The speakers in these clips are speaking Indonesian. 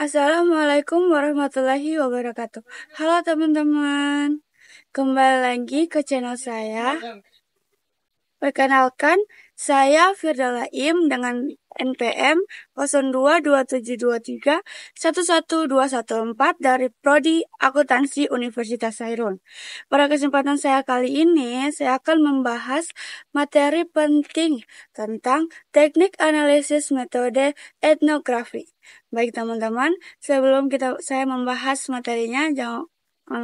Assalamualaikum warahmatullahi wabarakatuh. Halo teman-teman, kembali lagi ke channel saya. Perkenalkan, saya Firda Laim dengan NPM 022723 11214 dari Prodi Akuntansi Universitas Sairun. Pada kesempatan saya kali ini, saya akan membahas materi penting tentang teknik analisis metode etnografi. Baik teman-teman, sebelum saya membahas materinya, jangan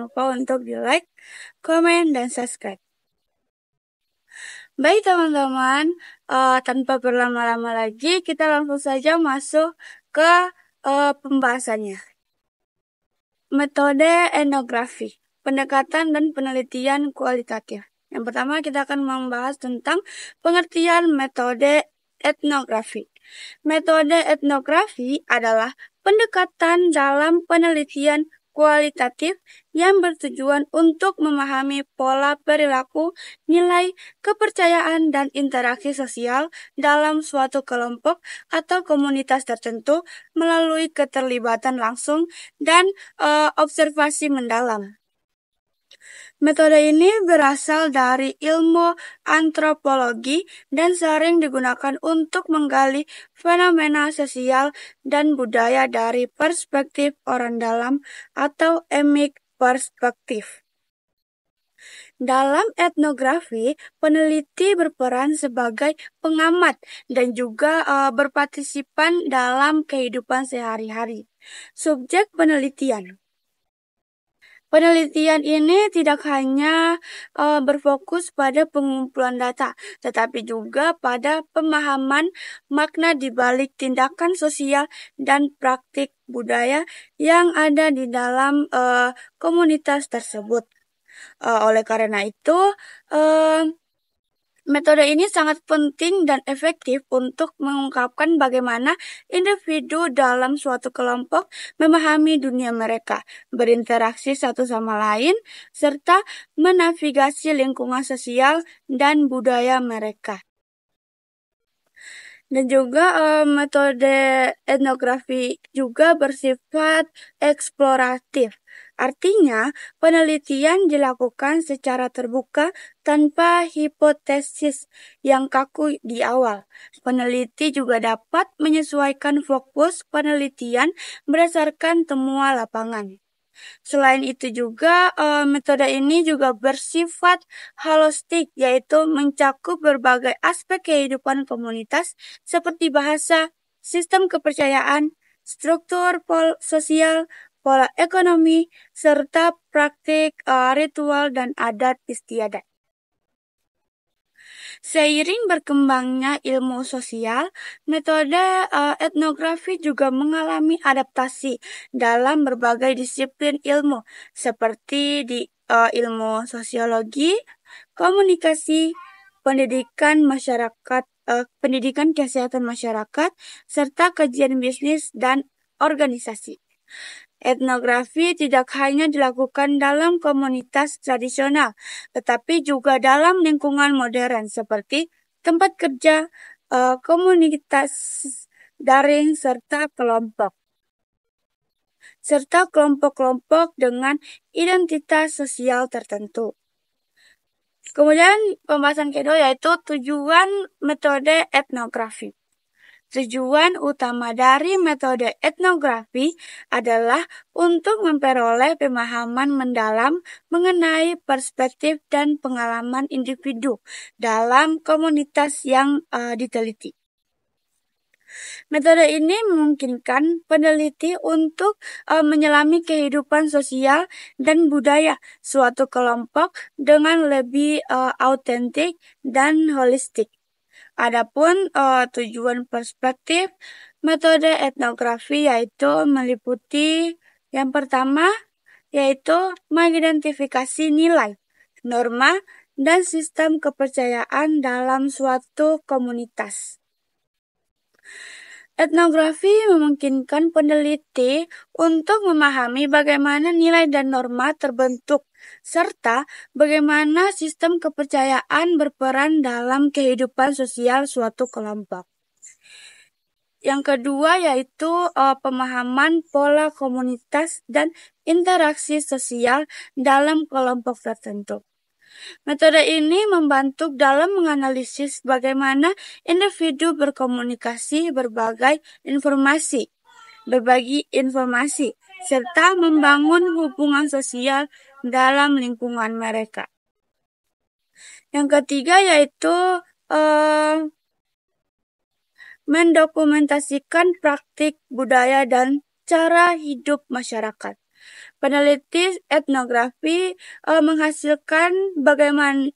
lupa untuk di like, komen, dan subscribe. Baik teman-teman, tanpa berlama-lama lagi, kita langsung saja masuk ke pembahasannya. Metode etnografi, pendekatan dan penelitian kualitatif. Yang pertama kita akan membahas tentang pengertian metode etnografi. Metode etnografi adalah pendekatan dalam penelitian kualitatif yang bertujuan untuk memahami pola perilaku, nilai, kepercayaan, dan interaksi sosial dalam suatu kelompok atau komunitas tertentu melalui keterlibatan langsung dan observasi mendalam. Metode ini berasal dari ilmu antropologi dan sering digunakan untuk menggali fenomena sosial dan budaya dari perspektif orang dalam atau emik perspektif. Dalam etnografi, peneliti berperan sebagai pengamat dan juga berpartisipan dalam kehidupan sehari-hari. Subjek penelitian. Penelitian ini tidak hanya berfokus pada pengumpulan data, tetapi juga pada pemahaman makna di balik tindakan sosial dan praktik budaya yang ada di dalam komunitas tersebut. Oleh karena itu, metode ini sangat penting dan efektif untuk mengungkapkan bagaimana individu dalam suatu kelompok memahami dunia mereka, berinteraksi satu sama lain, serta menavigasi lingkungan sosial dan budaya mereka. Dan juga metode etnografi juga bersifat eksploratif. Artinya, penelitian dilakukan secara terbuka tanpa hipotesis yang kaku di awal. Peneliti juga dapat menyesuaikan fokus penelitian berdasarkan temuan lapangan. Selain itu juga metode ini juga bersifat holistik, yaitu mencakup berbagai aspek kehidupan komunitas seperti bahasa, sistem kepercayaan, struktur sosial, pola ekonomi, serta praktik ritual dan adat istiadat. Seiring berkembangnya ilmu sosial, metode etnografi juga mengalami adaptasi dalam berbagai disiplin ilmu, seperti di ilmu sosiologi, komunikasi, pendidikan masyarakat, pendidikan kesehatan masyarakat, serta kajian bisnis dan organisasi. Etnografi tidak hanya dilakukan dalam komunitas tradisional, tetapi juga dalam lingkungan modern seperti tempat kerja, komunitas daring, serta kelompok dengan identitas sosial tertentu. Kemudian pembahasan kedua yaitu tujuan metode etnografi. Tujuan utama dari metode etnografi adalah untuk memperoleh pemahaman mendalam mengenai perspektif dan pengalaman individu dalam komunitas yang diteliti. Metode ini memungkinkan peneliti untuk menyelami kehidupan sosial dan budaya suatu kelompok dengan lebih autentik dan holistik. Adapun tujuan perspektif metode etnografi yaitu meliputi yang pertama yaitu mengidentifikasi nilai, norma, dan sistem kepercayaan dalam suatu komunitas. Etnografi memungkinkan peneliti untuk memahami bagaimana nilai dan norma terbentuk, serta bagaimana sistem kepercayaan berperan dalam kehidupan sosial suatu kelompok. Yang kedua yaitu pemahaman pola komunitas dan interaksi sosial dalam kelompok tertentu. Metode ini membantu dalam menganalisis bagaimana individu berkomunikasi berbagi informasi, serta membangun hubungan sosial dalam lingkungan mereka. Yang ketiga yaitu mendokumentasikan praktik budaya dan cara hidup masyarakat. Peneliti etnografi menghasilkan bagaimana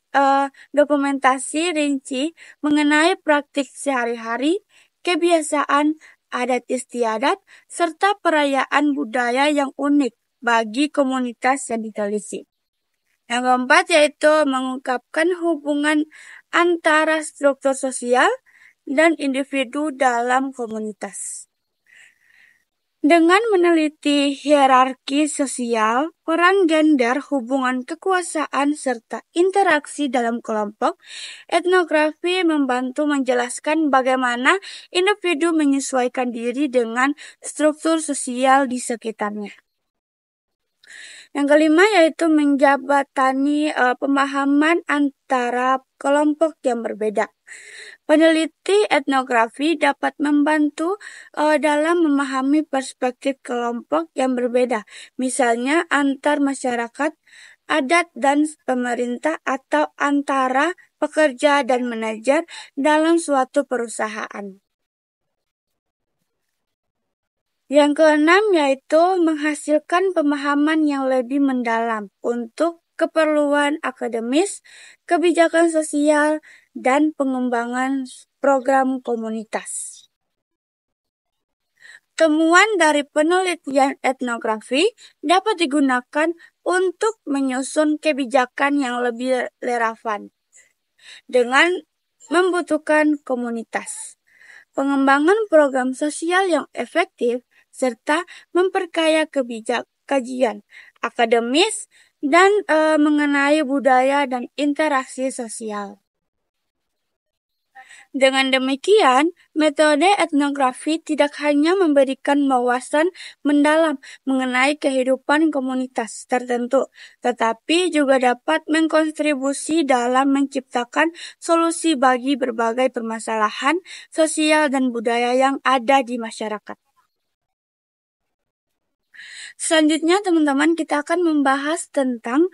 dokumentasi rinci mengenai praktik sehari-hari, kebiasaan, adat istiadat, serta perayaan budaya yang unik bagi komunitas yang diteliti. Yang keempat yaitu mengungkapkan hubungan antara struktur sosial dan individu dalam komunitas. Dengan meneliti hierarki sosial, peran gender, hubungan kekuasaan, serta interaksi dalam kelompok, etnografi membantu menjelaskan bagaimana individu menyesuaikan diri dengan struktur sosial di sekitarnya. Yang kelima yaitu menjabatani pemahaman antara kelompok yang berbeda. Peneliti etnografi dapat membantu dalam memahami perspektif kelompok yang berbeda, misalnya antar masyarakat, adat dan pemerintah, atau antara pekerja dan manajer dalam suatu perusahaan. Yang keenam yaitu menghasilkan pemahaman yang lebih mendalam untuk keperluan akademis, kebijakan sosial, dan pengembangan program komunitas. Temuan dari penelitian etnografi dapat digunakan untuk menyusun kebijakan yang lebih relevan dengan membutuhkan komunitas, pengembangan program sosial yang efektif, serta memperkaya kajian akademis dan mengenai budaya dan interaksi sosial. Dengan demikian, metode etnografi tidak hanya memberikan wawasan mendalam mengenai kehidupan komunitas tertentu, tetapi juga dapat mengkontribusi dalam menciptakan solusi bagi berbagai permasalahan sosial dan budaya yang ada di masyarakat. Selanjutnya, teman-teman, kita akan membahas tentang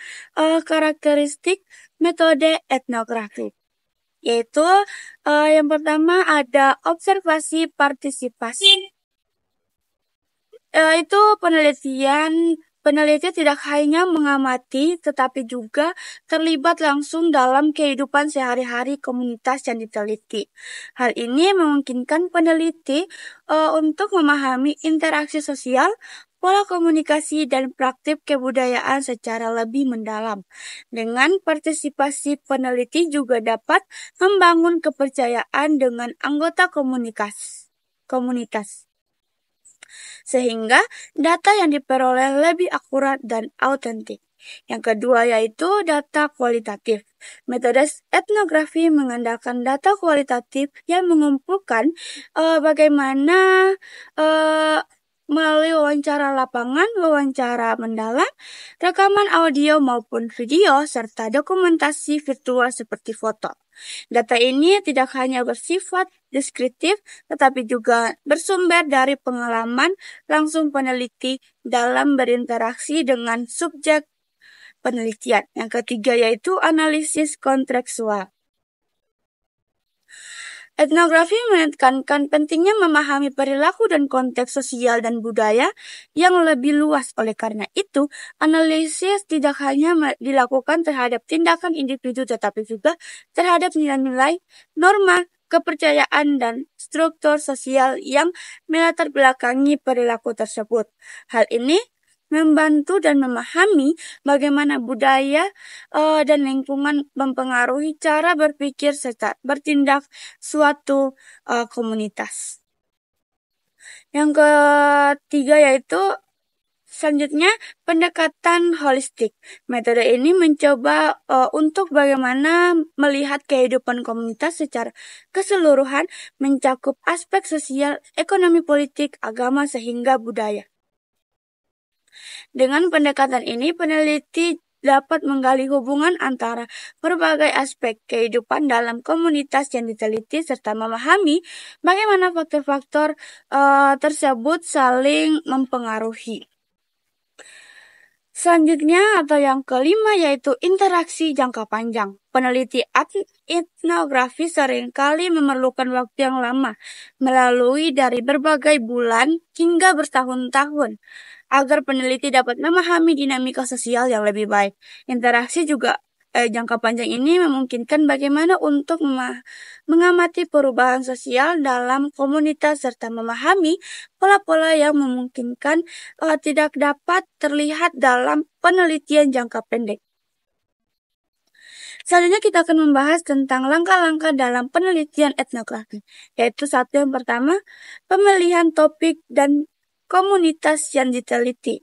karakteristik metode etnografi. Yaitu yang pertama ada observasi partisipasi. Itu peneliti tidak hanya mengamati tetapi juga terlibat langsung dalam kehidupan sehari-hari komunitas yang diteliti. Hal ini memungkinkan peneliti untuk memahami interaksi sosial, pola komunikasi, dan praktik kebudayaan secara lebih mendalam. Dengan partisipasi, peneliti juga dapat membangun kepercayaan dengan anggota komunitas, sehingga data yang diperoleh lebih akurat dan autentik. Yang kedua yaitu data kualitatif. Metode etnografi mengandalkan data kualitatif yang mengumpulkan bagaimana melalui wawancara lapangan, wawancara mendalam, rekaman audio maupun video, serta dokumentasi virtual seperti foto. Data ini tidak hanya bersifat deskriptif, tetapi juga bersumber dari pengalaman langsung peneliti dalam berinteraksi dengan subjek penelitian. Yang ketiga yaitu analisis kontekstual. Etnografi menekankan pentingnya memahami perilaku dan konteks sosial dan budaya yang lebih luas. Oleh karena itu, analisis tidak hanya dilakukan terhadap tindakan individu, tetapi juga terhadap nilai-nilai, norma, kepercayaan, dan struktur sosial yang melatar belakangi perilaku tersebut. Hal ini membantu dan memahami bagaimana budaya dan lingkungan mempengaruhi cara berpikir serta bertindak suatu komunitas. Yang ketiga yaitu Selanjutnya, pendekatan holistik. Metode ini mencoba untuk bagaimana melihat kehidupan komunitas secara keseluruhan, mencakup aspek sosial, ekonomi, politik, agama, sehingga budaya. Dengan pendekatan ini, peneliti dapat menggali hubungan antara berbagai aspek kehidupan dalam komunitas yang diteliti serta memahami bagaimana faktor-faktor tersebut saling mempengaruhi. Selanjutnya atau yang kelima yaitu interaksi jangka panjang. Peneliti etnografi seringkali memerlukan waktu yang lama melalui dari berbagai bulan hingga bertahun-tahun agar peneliti dapat memahami dinamika sosial yang lebih baik. Interaksi juga jangka panjang ini memungkinkan bagaimana untuk mengamati perubahan sosial dalam komunitas serta memahami pola-pola yang memungkinkan tidak dapat terlihat dalam penelitian jangka pendek. Selanjutnya kita akan membahas tentang langkah-langkah dalam penelitian etnografi, yaitu satu yang pertama, pemilihan topik dan komunitas yang diteliti.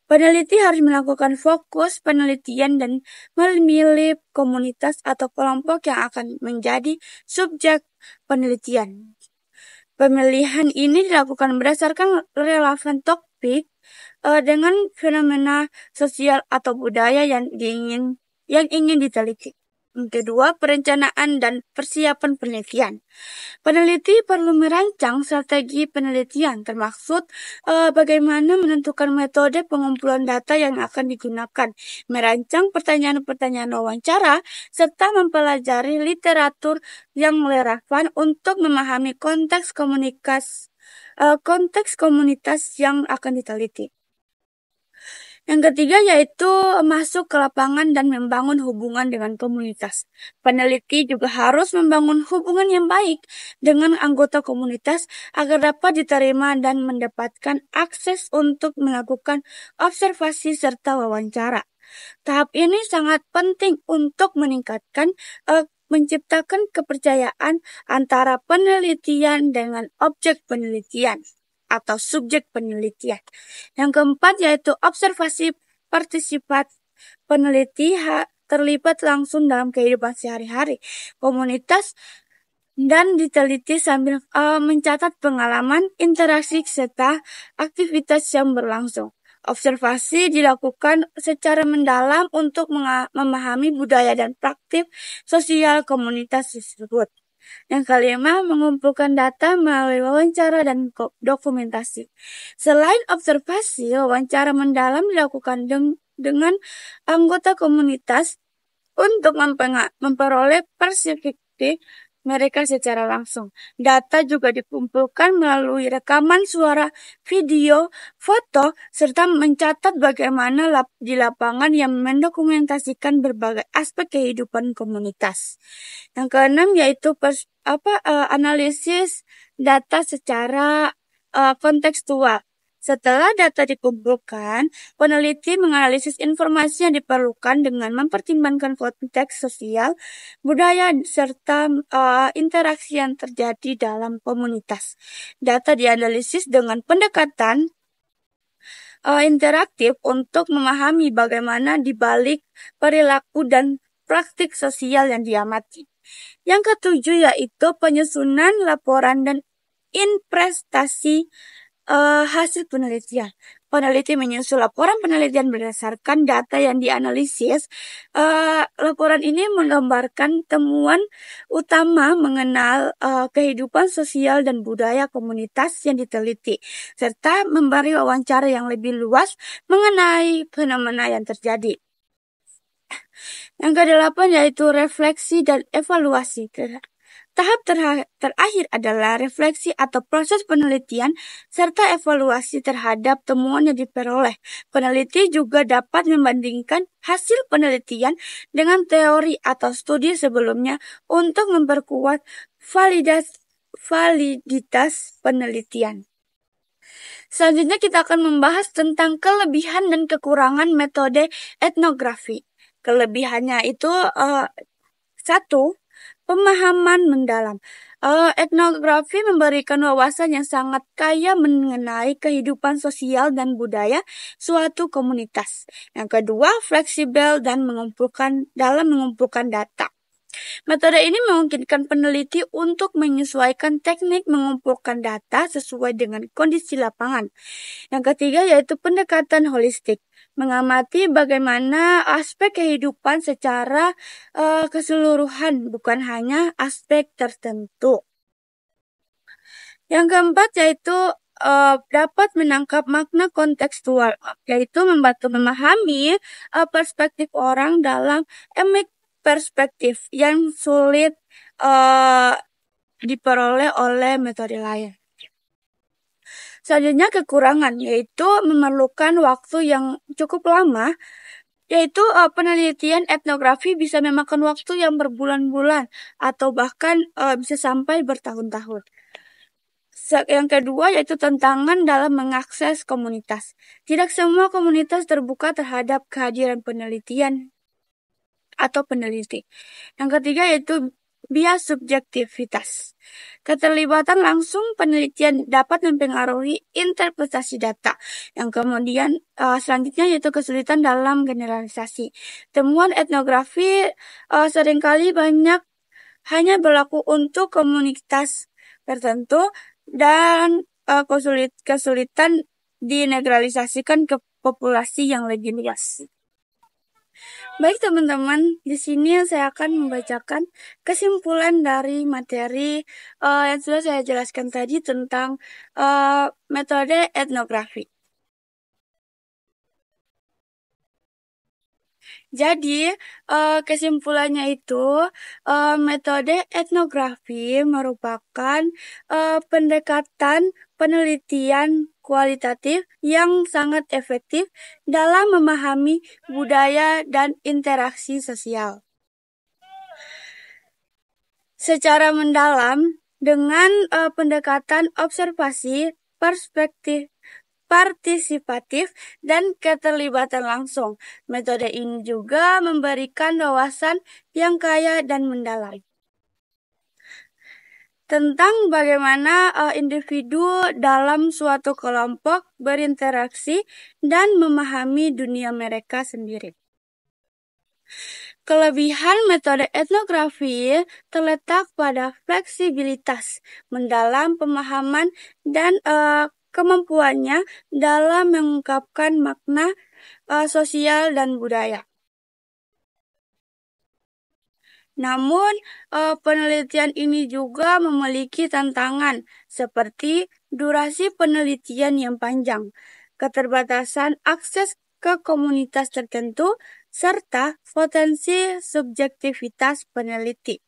Peneliti harus melakukan fokus penelitian dan memilih komunitas atau kelompok yang akan menjadi subjek penelitian. Pemilihan ini dilakukan berdasarkan relevan topik dengan fenomena sosial atau budaya yang ingin diteliti. Yang kedua, perencanaan dan persiapan penelitian. Peneliti perlu merancang strategi penelitian, termaksud bagaimana menentukan metode pengumpulan data yang akan digunakan, merancang pertanyaan-pertanyaan wawancara, serta mempelajari literatur yang relevan untuk memahami konteks komunitas yang akan diteliti. Yang ketiga yaitu masuk ke lapangan dan membangun hubungan dengan komunitas. Peneliti juga harus membangun hubungan yang baik dengan anggota komunitas agar dapat diterima dan mendapatkan akses untuk melakukan observasi serta wawancara. Tahap ini sangat penting untuk menciptakan kepercayaan antara penelitian dengan objek penelitian atau subjek penelitian. Yang keempat yaitu observasi partisipat. Peneliti terlibat langsung dalam kehidupan sehari-hari komunitas dan diteliti sambil mencatat pengalaman, interaksi, serta aktivitas yang berlangsung. Observasi dilakukan secara mendalam untuk memahami budaya dan praktik sosial komunitas tersebut. Yang kelima, mengumpulkan data melalui wawancara dan dokumentasi. Selain observasi, wawancara mendalam dilakukan dengan anggota komunitas untuk memperoleh perspektif mereka secara langsung. Data juga dikumpulkan melalui rekaman suara, video, foto, serta mencatat bagaimana di lapangan yang mendokumentasikan berbagai aspek kehidupan komunitas. Yang keenam yaitu analisis data secara kontekstual. Setelah data dikumpulkan, peneliti menganalisis informasi yang diperlukan dengan mempertimbangkan konteks sosial, budaya, serta interaksi yang terjadi dalam komunitas. Data dianalisis dengan pendekatan interaktif untuk memahami bagaimana dibalik perilaku dan praktik sosial yang diamati. Yang ketujuh yaitu penyusunan laporan dan investasi hasil penelitian. Peneliti menyusun laporan penelitian berdasarkan data yang dianalisis. Laporan ini menggambarkan temuan utama mengenal kehidupan sosial dan budaya komunitas yang diteliti, serta memberi wawancara yang lebih luas mengenai fenomena yang terjadi. Yang kedelapan yaitu refleksi dan evaluasi. Tahap terakhir adalah refleksi atau proses penelitian serta evaluasi terhadap temuan yang diperoleh. Peneliti juga dapat membandingkan hasil penelitian dengan teori atau studi sebelumnya untuk memperkuat validitas penelitian. Selanjutnya kita akan membahas tentang kelebihan dan kekurangan metode etnografi. Kelebihannya itu satu, pemahaman mendalam. Etnografi memberikan wawasan yang sangat kaya mengenai kehidupan sosial dan budaya suatu komunitas. Yang kedua, fleksibel dan mengumpulkan data. Metode ini memungkinkan peneliti untuk menyesuaikan teknik mengumpulkan data sesuai dengan kondisi lapangan. Yang ketiga yaitu pendekatan holistik, mengamati bagaimana aspek kehidupan secara keseluruhan, bukan hanya aspek tertentu. Yang keempat yaitu dapat menangkap makna kontekstual, yaitu membantu memahami perspektif orang dalam perspektif yang sulit diperoleh oleh metode lain. Selanjutnya kekurangan, yaitu memerlukan waktu yang cukup lama, yaitu penelitian etnografi bisa memakan waktu yang berbulan-bulan atau bahkan bisa sampai bertahun-tahun. Yang kedua yaitu tantangan dalam mengakses komunitas. Tidak semua komunitas terbuka terhadap kehadiran penelitian atau peneliti. Yang ketiga yaitu bias subjektivitas. Keterlibatan langsung penelitian dapat mempengaruhi interpretasi data. Yang kemudian selanjutnya yaitu kesulitan dalam generalisasi. Temuan etnografi seringkali hanya berlaku untuk komunitas tertentu dan kesulitan dinetralisasikan ke populasi yang lebih luas. Baik teman-teman, di sini saya akan membacakan kesimpulan dari materi yang sudah saya jelaskan tadi tentang metode etnografi. Jadi, kesimpulannya itu, metode etnografi merupakan pendekatan penelitian kualitatif yang sangat efektif dalam memahami budaya dan interaksi sosial secara mendalam dengan pendekatan observasi, perspektif, partisipatif, dan keterlibatan langsung. Metode ini juga memberikan wawasan yang kaya dan mendalam tentang bagaimana individu dalam suatu kelompok berinteraksi dan memahami dunia mereka sendiri. Kelebihan metode etnografi terletak pada fleksibilitas mendalam pemahaman dan kemampuannya dalam mengungkapkan makna sosial dan budaya. Namun, penelitian ini juga memiliki tantangan seperti durasi penelitian yang panjang, keterbatasan akses ke komunitas tertentu, serta potensi subjektivitas peneliti.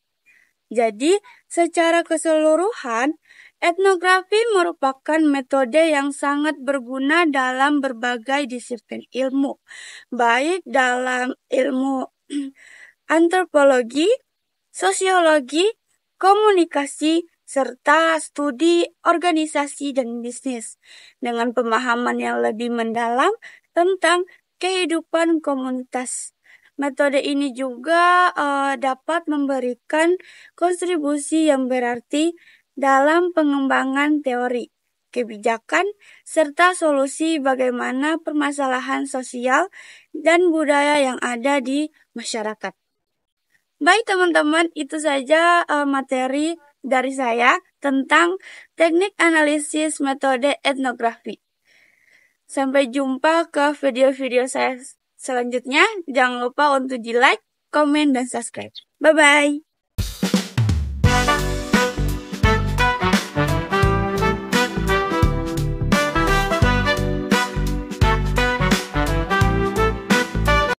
Jadi, secara keseluruhan, etnografi merupakan metode yang sangat berguna dalam berbagai disiplin ilmu, baik dalam ilmu antropologi, sosiologi, komunikasi, serta studi organisasi dan bisnis, dengan pemahaman yang lebih mendalam tentang kehidupan komunitas. Metode ini juga dapat memberikan kontribusi yang berarti dalam pengembangan teori, kebijakan, serta solusi bagaimana permasalahan sosial dan budaya yang ada di masyarakat. Baik teman-teman, itu saja materi dari saya tentang teknik analisis metode etnografi. Sampai jumpa ke video-video saya selanjutnya. Jangan lupa untuk di like, komen, dan subscribe. Bye-bye.